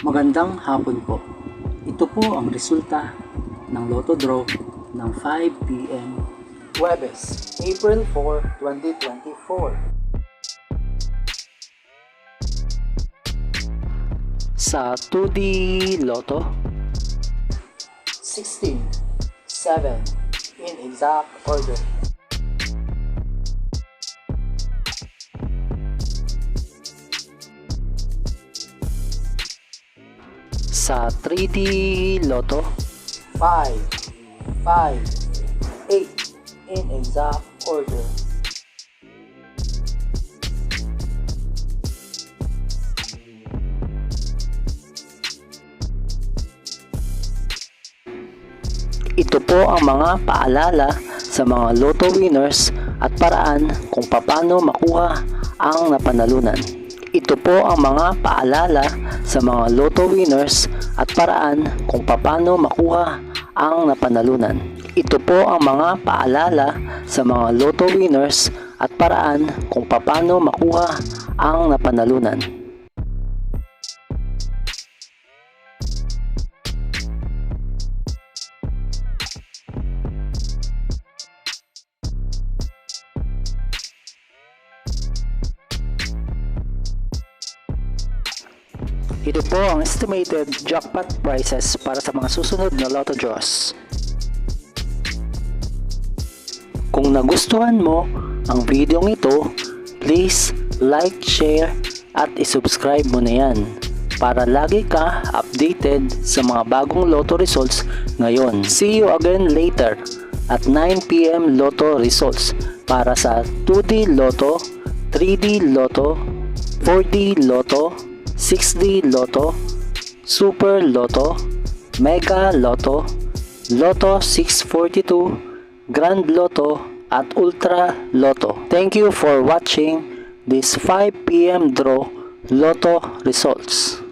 Magandang hapon po. Ito po ang resulta ng Lotto Draw ng 5 PM Huwebes, April 4, 2024. Sa 2D Lotto, 16, 7 in exact order. Sa 3D Lotto, 5, 5, 8 in exact order. Ito po ang mga paalala sa mga Lotto winners at paraan kung paano makuha ang napanalunan. Ito po ang mga paalala sa mga Lotto winners at paraan kung paano makuha ang napanalunan. Ito po ang mga paalala sa mga Lotto winners at paraan kung paano makuha ang napanalunan. Ito po ang estimated jackpot prices para sa mga susunod na Lotto draws. Kung nagustuhan mo ang video ito, please like, share at isubscribe mo na yan para lagi ka updated sa mga bagong Lotto results ngayon. See you again later at 9 PM Lotto results para sa 2D Lotto, 3D Lotto, 4D Lotto, 6D Lotto, Super Lotto, Mega Lotto, Lotto 642, Grand Lotto at Ultra Lotto. Thank you for watching this 5 PM draw Lotto results.